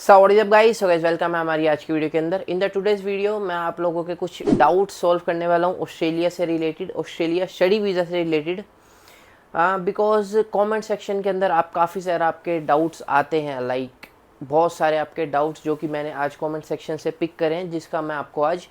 What up guys, so guys welcome है हमारी आज की वीडियो के अंदर। इन द टुडेज वीडियो मैं आप लोगों के कुछ डाउट सॉल्व करने वाला हूँ ऑस्ट्रेलिया से रिलेटेड, ऑस्ट्रेलिया स्टडी वीज़ा से रिलेटेड। बिकॉज कमेंट सेक्शन के अंदर आप काफ़ी सारे आपके डाउट्स आते हैं, लाइक बहुत सारे आपके डाउट्स जो कि मैंने आज कमेंट सेक्शन से पिक करे हैं, जिसका मैं आपको आज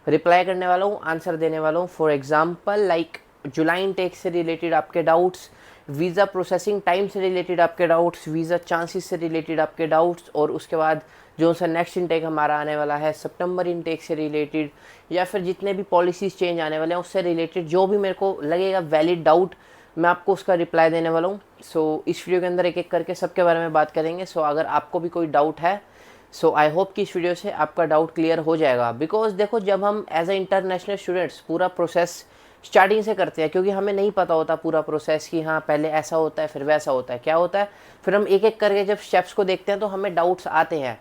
रिप्लाई करने वाला हूँ, आंसर देने वाला हूँ। For example like July intake से रिलेटेड आपके डाउट्स, वीज़ा प्रोसेसिंग टाइम से रिलेटेड आपके डाउट्स, वीज़ा चांसेस से रिलेटेड आपके डाउट्स, और उसके बाद जो सा नेक्स्ट इनटेक हमारा आने वाला है सितंबर इनटेक से रिलेटेड, या फिर जितने भी पॉलिसीज़ चेंज आने वाले हैं उससे रिलेटेड जो भी मेरे को लगेगा वैलिड डाउट, मैं आपको उसका रिप्लाई देने वाला हूँ। सो इस वीडियो के अंदर एक एक करके सबके बारे में बात करेंगे। सो अगर आपको भी कोई डाउट है, सो आई होप कि इस वीडियो से आपका डाउट क्लियर हो जाएगा। बिकॉज देखो, जब हम एज ए इंटरनेशनल स्टूडेंट्स पूरा प्रोसेस स्टार्टिंग से करते हैं, क्योंकि हमें नहीं पता होता पूरा प्रोसेस कि हाँ पहले ऐसा होता है फिर वैसा होता है, क्या होता है, फिर हम एक एक करके जब स्टेप्स को देखते हैं तो हमें डाउट्स आते हैं।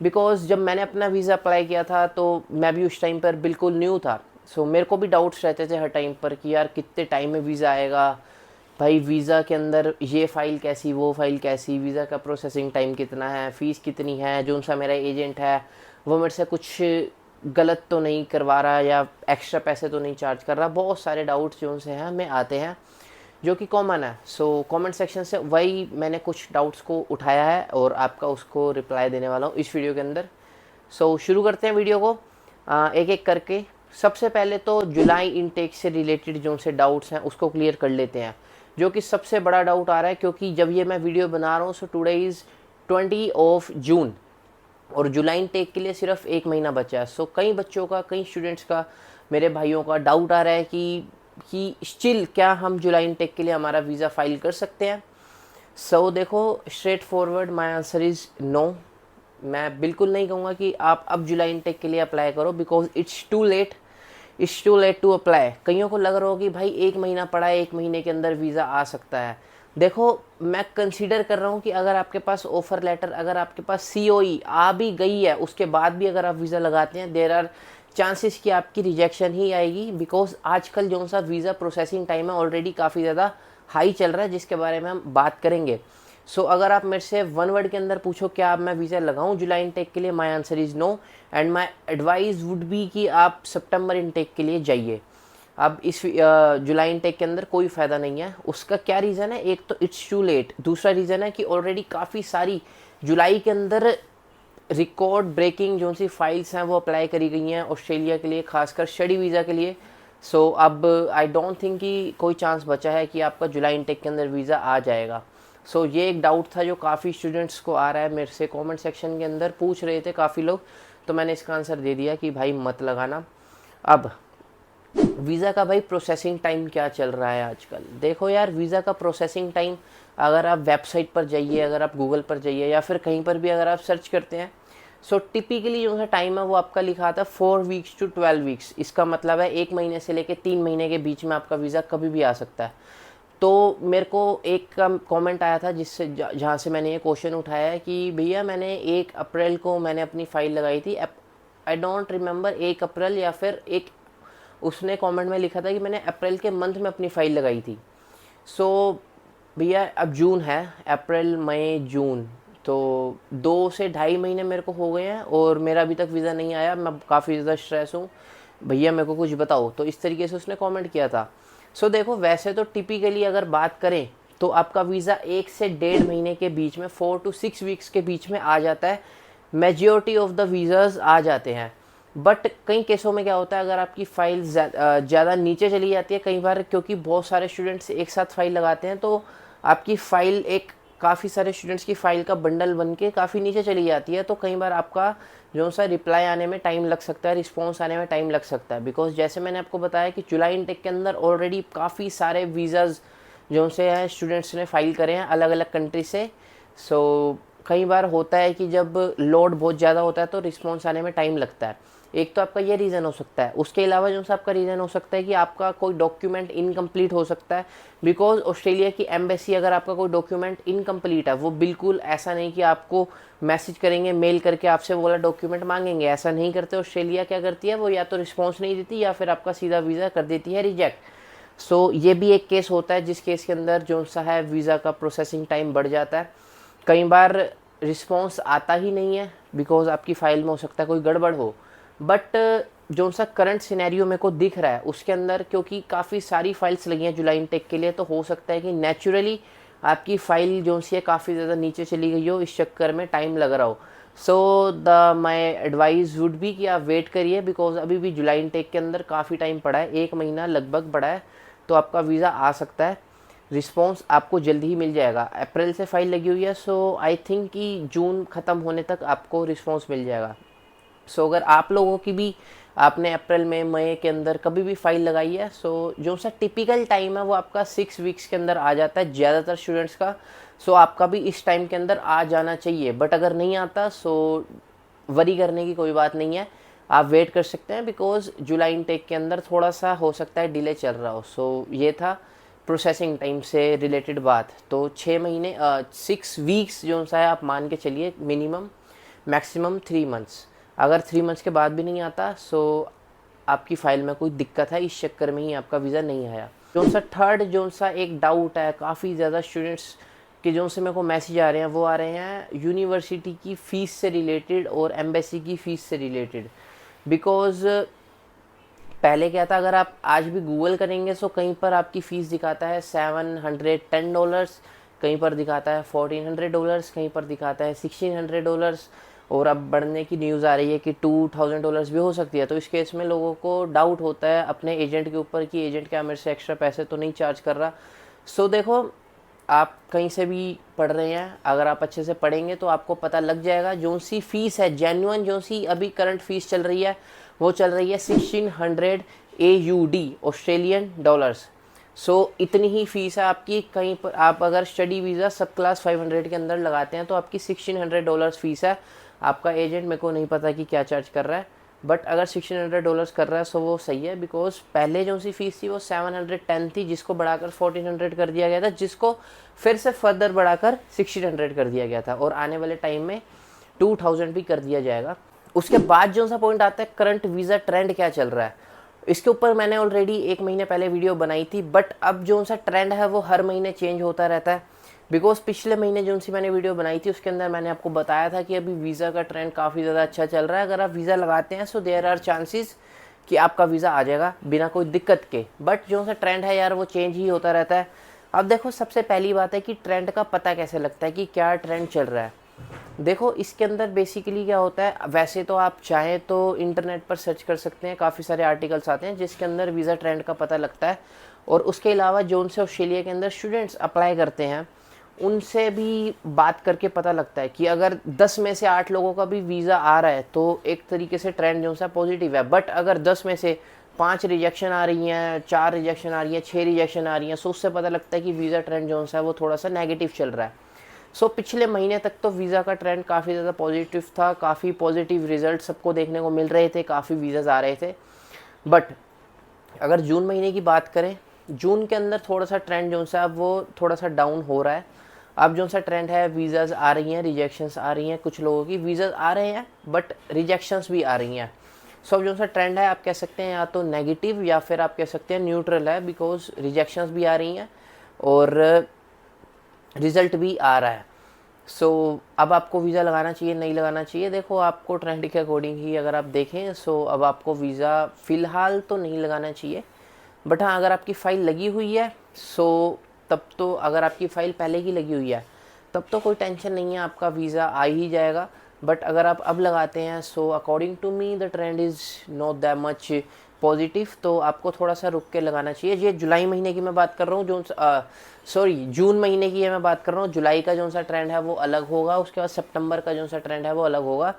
बिकॉज जब मैंने अपना वीज़ा अप्लाई किया था तो मैं भी उस टाइम पर बिल्कुल न्यू था। सो मेरे को भी डाउट्स रहते थे हर टाइम पर कि यार कितने टाइम में वीज़ा आएगा, भाई वीज़ा के अंदर ये फ़ाइल कैसी, वो फ़ाइल कैसी, वीज़ा का प्रोसेसिंग टाइम कितना है, फ़ीस कितनी है, जो सा मेरा एजेंट है वो मेरे से कुछ गलत तो नहीं करवा रहा या एक्स्ट्रा पैसे तो नहीं चार्ज कर रहा। बहुत सारे डाउट्स जो से हैं हमें आते हैं, जो कि कॉमन है। सो कमेंट सेक्शन से वही मैंने कुछ डाउट्स को उठाया है और आपका उसको रिप्लाई देने वाला हूँ इस वीडियो के अंदर। सो शुरू करते हैं वीडियो को एक एक करके। सबसे पहले तो जुलाई इनटेक से रिलेटेड जो से डाउट्स हैं उसको क्लियर कर लेते हैं, जो कि सबसे बड़ा डाउट आ रहा है, क्योंकि जब ये मैं वीडियो बना रहा हूँ सो टुडे इज़ 20 जून और जुलाई इनटेक के लिए सिर्फ एक महीना बचा है। सो कई बच्चों का, कई स्टूडेंट्स का, मेरे भाइयों का डाउट आ रहा है कि स्टिल क्या हम जुलाई इनटेक के लिए हमारा वीज़ा फाइल कर सकते हैं। सो देखो, straightforward my answer is no. मैं बिल्कुल नहीं कहूँगा कि आप अब जुलाई इनटेक के लिए अप्लाई करो, because it's too late to apply. कईयों को लग रहा हो कि भाई एक महीना पड़ा है, एक महीने के अंदर वीज़ा आ सकता है। देखो, मैं कंसीडर कर रहा हूँ कि अगर आपके पास ऑफ़र लेटर, अगर आपके पास COE आ भी गई है, उसके बाद भी अगर आप वीज़ा लगाते हैं, देयर आर चांसेस कि आपकी रिजेक्शन ही आएगी। बिकॉज आजकल जो सा वीज़ा प्रोसेसिंग टाइम है ऑलरेडी काफ़ी ज़्यादा हाई चल रहा है, जिसके बारे में हम बात करेंगे। सो अगर आप मेरे से वन वर्ड के अंदर पूछो क्या अब मैं वीज़ा लगाऊं जुलाई इनटेक के लिए, my answer is no. And my advice would be कि आप सितंबर इनटेक के लिए जाइए। अब इस जुलाई इनटेक के अंदर कोई फ़ायदा नहीं है। उसका क्या रीज़न है? एक तो इट्स टू लेट, दूसरा रीज़न है कि ऑलरेडी काफ़ी सारी जुलाई के अंदर रिकॉर्ड ब्रेकिंग जो सी फाइल्स हैं वो अप्लाई करी गई हैं ऑस्ट्रेलिया के लिए, खासकर स्टडी वीज़ा के लिए। सो अब आई डोंट थिंक कि कोई चांस बचा है कि आपका जुलाई इनटेक के अंदर वीज़ा आ जाएगा। सो ये एक डाउट था जो काफ़ी स्टूडेंट्स को आ रहा है, मेरे से कमेंट सेक्शन के अंदर पूछ रहे थे काफ़ी लोग, तो मैंने इसका आंसर दे दिया कि भाई मत लगाना। अब वीज़ा का भाई प्रोसेसिंग टाइम क्या चल रहा है आजकल? देखो यार, वीज़ा का प्रोसेसिंग टाइम, अगर आप वेबसाइट पर जाइए, अगर आप गूगल पर जाइए या फिर कहीं पर भी अगर आप सर्च करते हैं, सो टिपिकली जो सा टाइम है वो आपका लिखा आता है 4 वीक्स टू 12 वीक्स। इसका मतलब है 1 महीने से लेकर 3 महीने के बीच में आपका वीज़ा कभी भी आ सकता है। तो मेरे को एक का कमेंट आया था जिससे जहाँ से मैंने ये क्वेश्चन उठाया है कि भैया मैंने 1 अप्रैल को मैंने अपनी फ़ाइल लगाई थी, आई डोंट रिमेंबर 1 अप्रैल या फिर एक, उसने कमेंट में लिखा था कि मैंने अप्रैल के मंथ में अपनी फ़ाइल लगाई थी। सो भैया अब जून है, अप्रैल मई जून, तो 2 से ढाई महीने मेरे को हो गए हैं और मेरा अभी तक वीज़ा नहीं आया। मैं काफ़ी ज़्यादा स्ट्रेस हूँ, भैया मेरे को कुछ बताओ। तो इस तरीके से उसने कमेंट किया था। सो देखो, वैसे तो टिपिकली अगर बात करें तो आपका वीज़ा 1 से 1.5 महीने के बीच में, 4 to 6 वीक्स के बीच में आ जाता है। मेजॉरिटी ऑफ द वीज़ाज़ आ जाते हैं। बट कई केसों में क्या होता है, अगर आपकी फ़ाइल ज़्यादा नीचे चली जाती है कई बार, क्योंकि बहुत सारे स्टूडेंट्स एक साथ फ़ाइल लगाते हैं, तो आपकी फ़ाइल एक, काफ़ी सारे स्टूडेंट्स की फ़ाइल का बंडल बन के काफ़ी नीचे चली जाती है, तो कई बार आपका जो सा रिप्लाई आने में टाइम लग सकता है, रिस्पॉन्स आने में टाइम लग सकता है। बिकॉज जैसे मैंने आपको बताया कि जुलाई इनटेक के अंदर ऑलरेडी काफ़ी सारे वीज़ाज़ जो से हैं स्टूडेंट्स ने फ़ाइल करे हैं अलग अलग कंट्री से। सो कई बार होता है कि जब लोड बहुत ज़्यादा होता है तो रिस्पॉन्स आने में टाइम लगता है। एक तो आपका ये रीज़न हो सकता है। उसके अलावा जो सा आपका रीज़न हो सकता है कि आपका कोई डॉक्यूमेंट इनकम्प्लीट हो सकता है। बिकॉज ऑस्ट्रेलिया की एम्बेसी, अगर आपका कोई डॉक्यूमेंट इनकम्प्लीट है, वो बिल्कुल ऐसा नहीं कि आपको मैसेज करेंगे, मेल करके आपसे वो वाला डॉक्यूमेंट मांगेंगे, ऐसा नहीं करते। ऑस्ट्रेलिया क्या करती है, वो या तो रिस्पॉन्स नहीं देती या फिर आपका सीधा वीज़ा कर देती है रिजेक्ट। सो ये भी एक केस होता है जिस केस के अंदर जो सा है वीज़ा का प्रोसेसिंग टाइम बढ़ जाता है। कई बार रिस्पॉन्स आता ही नहीं है बिकॉज आपकी फ़ाइल में हो सकता है कोई गड़बड़ हो। बट जो सा करंट सिनेरियो मेरे को दिख रहा है उसके अंदर, क्योंकि काफ़ी सारी फाइल्स लगी हैं जुलाई इनटेक के लिए, तो हो सकता है कि नेचुरली आपकी फ़ाइल जो सी है काफ़ी ज़्यादा नीचे चली गई हो, इस चक्कर में टाइम लग रहा हो। So the my advice would भी कि आप वेट करिए, बिकॉज अभी भी जुलाई इनटेक के अंदर काफ़ी टाइम पड़ा है, 1 महीना लगभग पड़ा है, तो आपका वीज़ा आ सकता है। रिस्पॉन्स आपको जल्दी ही मिल जाएगा। अप्रैल से फाइल लगी हुई है, सो आई थिंक कि जून ख़त्म होने तक आपको रिस्पॉन्स मिल जाएगा। सो अगर आप लोगों की भी आपने अप्रैल में मई के अंदर कभी भी फाइल लगाई है, सो जो सा टिपिकल टाइम है वो आपका 6 वीक्स के अंदर आ जाता है ज़्यादातर स्टूडेंट्स का। सो आपका भी इस टाइम के अंदर आ जाना चाहिए। बट अगर नहीं आता सो वरी करने की कोई बात नहीं है, आप वेट कर सकते हैं, बिकॉज जुलाई इनटेक के अंदर थोड़ा सा हो सकता है डिले चल रहा हो। सो ये था प्रोसेसिंग टाइम से रिलेटेड बात। तो 6 महीने 6 वीक्स जो सा है आप मान के चलिए, मिनिमम मैक्सिमम 3 मंथ्स। अगर 3 मंथ्स के बाद भी नहीं आता सो आपकी फ़ाइल में कोई दिक्कत है, इस चक्कर में ही आपका वीज़ा नहीं आया। जो सा थर्ड जो सा एक डाउट है, काफ़ी ज़्यादा स्टूडेंट्स के जो से मेरे को मैसेज आ रहे हैं, वो आ रहे हैं यूनिवर्सिटी की फ़ीस से रिलेटेड और एम्बेसी की फ़ीस से रिलेटेड। बिकॉज़ पहले क्या था, अगर आप आज भी गूगल करेंगे तो कहीं पर आपकी फ़ीस दिखाता है $710, कहीं पर दिखाता है $1400, कहीं पर दिखाता है $1600, और अब बढ़ने की न्यूज़ आ रही है कि $2000 भी हो सकती है। तो इस केस में लोगों को डाउट होता है अपने एजेंट के ऊपर कि एजेंट क्या मेरे से एक्स्ट्रा पैसे तो नहीं चार्ज कर रहा। सो देखो, आप कहीं से भी पढ़ रहे हैं, अगर आप अच्छे से पढ़ेंगे तो आपको पता लग जाएगा। जो सी फ़ीस है जेन्युइन, जो सी अभी करंट फ़ीस चल रही है वो चल रही है 1600 AUD, ऑस्ट्रेलियन डॉलर्स। सो इतनी ही फ़ीस है आपकी। कहीं पर आप अगर स्टडी वीज़ा सब क्लास 500 के अंदर लगाते हैं तो आपकी $1600 फ़ीस है। आपका एजेंट मेरे को नहीं पता कि क्या चार्ज कर रहा है, बट अगर $1600 कर रहा है सो वो सही है। बिकॉज पहले जो सी फीस थी वो 710 थी, जिसको बढ़ाकर 1400 कर दिया गया था, जिसको फिर से फर्दर बढ़ाकर 1600 कर दिया गया था, और आने वाले टाइम में 2000 भी कर दिया जाएगा। उसके बाद जो सा पॉइंट आता है, करंट वीज़ा ट्रेंड क्या चल रहा है, इसके ऊपर मैंने ऑलरेडी 1 महीने पहले वीडियो बनाई थी। बट अब जो सा ट्रेंड है वो हर महीने चेंज होता रहता है। बिकॉज पिछले महीने जो सी मैंने वीडियो बनाई थी उसके अंदर मैंने आपको बताया था कि अभी वीज़ा का ट्रेंड काफ़ी ज़्यादा अच्छा चल रहा है। अगर आप वीज़ा लगाते हैं सो देयर आर चांसेस कि आपका वीज़ा आ जाएगा बिना कोई दिक्कत के। बट जो सा ट्रेंड है यार वो चेंज ही होता रहता है। अब देखो, सबसे पहली बात है कि ट्रेंड का पता कैसे लगता है कि क्या ट्रेंड चल रहा है। देखो, इसके अंदर बेसिकली क्या होता है, वैसे तो आप चाहें तो इंटरनेट पर सर्च कर सकते हैं, काफ़ी सारे आर्टिकल्स आते हैं जिसके अंदर वीज़ा ट्रेंड का पता लगता है। और उसके अलावा जो उनसे ऑस्ट्रेलिया के अंदर स्टूडेंट्स अप्लाई करते हैं उनसे भी बात करके पता लगता है कि अगर 10 में से 8 लोगों का भी वीज़ा आ रहा है तो एक तरीके से ट्रेंड जो सा पॉजिटिव है। बट अगर 10 में से 5 रिजेक्शन आ रही हैं, 4 रिजेक्शन आ रही हैं, 6 रिजेक्शन आ रही हैं, सो उससे पता लगता है कि वीज़ा ट्रेंड जो सा है वो थोड़ा सा नेगेटिव चल रहा है। सो पिछले महीने तक तो वीज़ा का ट्रेंड काफ़ी ज़्यादा पॉजिटिव था, काफ़ी पॉजिटिव रिजल्ट सबको देखने को मिल रहे थे, काफ़ी वीज़ाज़ आ रहे थे। बट अगर जून महीने की बात करें, जून के अंदर थोड़ा सा ट्रेंड जो सा वो थोड़ा सा डाउन हो रहा है। अब जो सा ट्रेंड है, वीज़ाज़ आ रही हैं, रिजेक्शंस आ रही हैं, कुछ लोगों की वीज़ाज़ आ रहे हैं बट रिजेक्शंस भी आ रही हैं। सो अब जो सा ट्रेंड है आप कह सकते हैं या तो नेगेटिव या फिर आप कह सकते हैं न्यूट्रल है, बिकॉज रिजेक्शंस भी आ रही हैं और रिज़ल्ट भी आ रहा है। सो अब आपको वीज़ा लगाना चाहिए नहीं लगाना चाहिए, देखो आपको ट्रेंड के अकॉर्डिंग ही अगर आप देखें। सो अब आपको वीज़ा फ़िलहाल तो नहीं लगाना चाहिए। बट हाँ, अगर आपकी फ़ाइल लगी हुई है सो तब तो, अगर आपकी फ़ाइल पहले की लगी हुई है तब तो कोई टेंशन नहीं है, आपका वीज़ा आ ही जाएगा। बट अगर आप अब लगाते हैं so according to me the trend is not that much positive, तो आपको थोड़ा सा रुक के लगाना चाहिए। ये जुलाई महीने की मैं बात कर रहा हूँ, जो सॉरी जून महीने की है मैं बात कर रहा हूँ। जुलाई का जो सा ट्रेंड है वो अलग होगा, उसके बाद सितंबर का जो सा ट्रेंड है वो अलग होगा।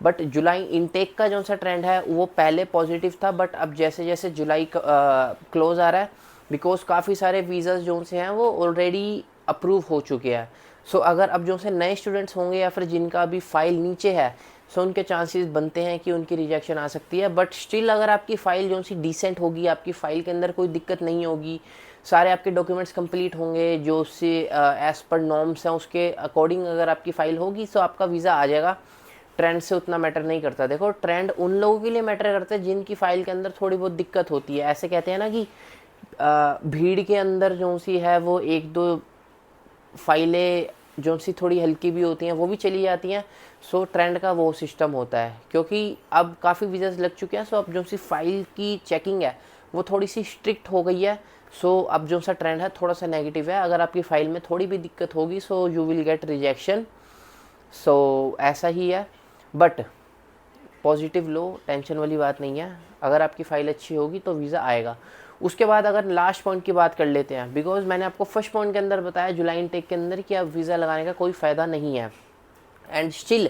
बट जुलाई इनटेक का जो सा ट्रेंड है वो पहले पॉजिटिव था, बट अब जैसे जैसे जुलाई क्लोज आ रहा है, बिकॉज काफ़ी सारे वीज़ाज जो से हैं वो ऑलरेडी अप्रूव हो चुके हैं। सो अगर अब जो से नए स्टूडेंट्स होंगे या फिर जिनका अभी फ़ाइल नीचे है, सो उनके चांसेस बनते हैं कि उनकी रिजेक्शन आ सकती है। बट स्टिल अगर आपकी फ़ाइल जो सी डिसेंट होगी, आपकी फ़ाइल के अंदर कोई दिक्कत नहीं होगी, सारे आपके डॉक्यूमेंट्स कंप्लीट होंगे जो से एज़ पर नॉर्म्स हैं उसके अकॉर्डिंग अगर आपकी फ़ाइल होगी, सो आपका वीज़ा आ जाएगा। ट्रेंड से उतना मैटर नहीं करता। देखो, ट्रेंड उन लोगों के लिए मैटर करता है जिनकी फ़ाइल के अंदर थोड़ी बहुत दिक्कत होती है। ऐसे कहते हैं ना कि भीड़ के अंदर जो सी है वो 1-2 फाइलें जो सी थोड़ी हल्की भी होती हैं वो भी चली जाती हैं। सो ट्रेंड का वो सिस्टम होता है, क्योंकि अब काफ़ी वीज़ास लग चुके हैं। सो अब जो सी फाइल की चेकिंग है वो थोड़ी सी स्ट्रिक्ट हो गई है। सो अब जो सा ट्रेंड है थोड़ा सा नेगेटिव है। अगर आपकी फ़ाइल में थोड़ी भी दिक्कत होगी so you will get rejection. So ऐसा ही है, बट पॉजिटिव लो, टेंशन वाली बात नहीं है। अगर आपकी फ़ाइल अच्छी होगी तो वीज़ा आएगा। उसके बाद अगर लास्ट पॉइंट की बात कर लेते हैं, बिकॉज मैंने आपको फर्स्ट पॉइंट के अंदर बताया जुलाई इनटेक के अंदर कि अब वीज़ा लगाने का कोई फ़ायदा नहीं है। एंड स्टिल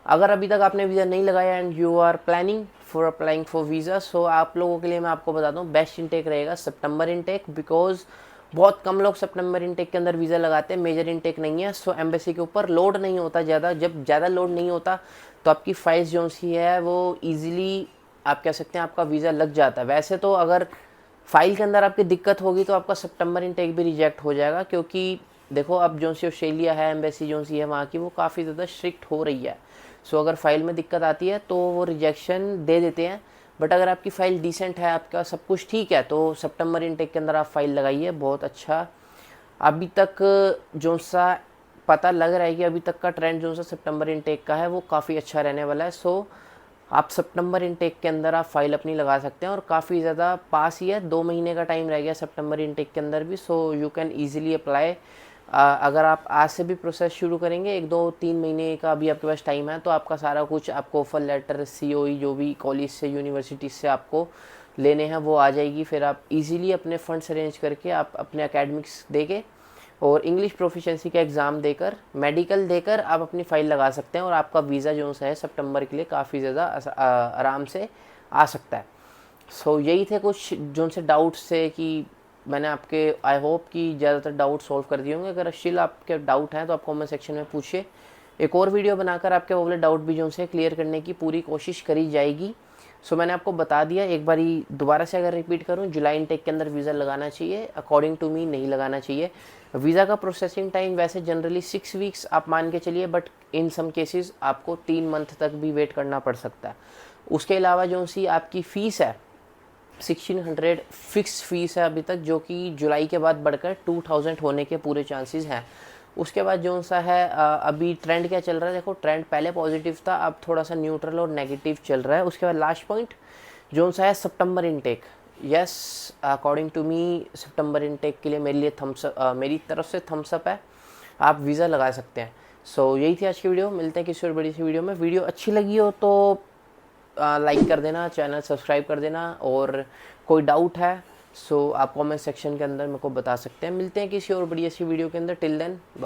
अगर अभी तक आपने वीज़ा नहीं लगाया and you are planning for applying for visa, so आप लोगों के लिए मैं आपको बता दूं बेस्ट इनटेक रहेगा सितंबर इनटेक। बिकॉज बहुत कम लोग सितंबर इनटेक के अंदर वीज़ा लगाते हैं, मेजर इनटेक नहीं है। सो एम्बेसी के ऊपर लोड नहीं होता ज़्यादा। जब ज़्यादा लोड नहीं होता तो आपकी फाइल्स जो सी है वो ईजिली आप कह सकते हैं आपका वीज़ा लग जाता है। वैसे तो अगर फाइल के अंदर आपकी दिक्कत होगी तो आपका सितंबर इनटेक भी रिजेक्ट हो जाएगा, क्योंकि देखो अब जो सी ऑस्ट्रेलिया है, एम्बेसी जो सी है वहाँ की वो काफ़ी ज़्यादा स्ट्रिक्ट हो रही है। सो अगर फाइल में दिक्कत आती है तो वो रिजेक्शन दे देते हैं। बट अगर आपकी फ़ाइल डिसेंट है, आपका सब कुछ ठीक है, तो सितंबर इनटेक के अंदर आप फाइल लगाइए, बहुत अच्छा। अभी तक जो सा पता लग रहा है कि अभी तक का ट्रेंड जो सा सितंबर इनटेक का है वो काफ़ी अच्छा रहने वाला है। सो आप सितंबर इनटेक के अंदर आप फाइल अपनी लगा सकते हैं और काफ़ी ज़्यादा पास ही है, 2 महीने का टाइम रह गया सितंबर इनटेक के अंदर भी। So you can easily apply. अगर आप आज से भी प्रोसेस शुरू करेंगे, 1-2-3 महीने का अभी आपके पास टाइम है, तो आपका सारा कुछ आपको ऑफर लेटर, सीओई जो भी कॉलेज से यूनिवर्सिटी से आपको लेने हैं वो आ जाएगी। फिर आप इजीली अपने फंड्स अरेंज करके आप अपने एकेडमिक्स देके और इंग्लिश प्रोफिशिएंसी का एग्ज़ाम देकर, मेडिकल देकर आप अपनी फ़ाइल लगा सकते हैं और आपका वीज़ा जो है सितंबर के लिए काफ़ी ज़्यादा आराम से आ सकता है। सो यही थे कुछ जो उनसे डाउट्स थे कि मैंने आपके आई होप कि ज़्यादातर डाउट सॉल्व कर दिए होंगे। अगर स्टिल आपके डाउट हैं तो आप कमेंट सेक्शन में पूछिए। एक और वीडियो बनाकर आपके वो वाले डाउट भी जो उनसे क्लियर करने की पूरी कोशिश करी जाएगी। सो मैंने आपको बता दिया, एक बारी दोबारा से अगर रिपीट करूं, जुलाई इनटेक के अंदर वीज़ा लगाना चाहिए, अकॉर्डिंग टू मी नहीं लगाना चाहिए। वीज़ा का प्रोसेसिंग टाइम वैसे जनरली 6 वीक्स आप मान के चलिए, बट इन सम केसेस आपको 3 मंथ तक भी वेट करना पड़ सकता है। उसके अलावा जो सी आपकी फ़ीस है 1600 फिक्स फीस है अभी तक, जो कि जुलाई के बाद बढ़कर 2000 होने के पूरे चांसेस हैं। उसके बाद जो सा है अभी ट्रेंड क्या चल रहा है, देखो ट्रेंड पहले पॉजिटिव था, अब थोड़ा सा न्यूट्रल और नेगेटिव चल रहा है। उसके बाद लास्ट पॉइंट जो सा है सितंबर intake. Yes, according to me सितंबर इनटेक के लिए मेरे लिए मेरी तरफ से थम्स अप है, आप वीज़ा लगा सकते हैं। सो यही थी आज की वीडियो, मिलते हैं किसी और बड़ी सी वीडियो में। वीडियो अच्छी लगी हो तो लाइक कर देना, चैनल सब्सक्राइब कर देना, और कोई डाउट है सो आप कमेंट सेक्शन के अंदर मेरे को बता सकते हैं। मिलते हैं किसी और बढ़िया सी वीडियो के अंदर। Till then.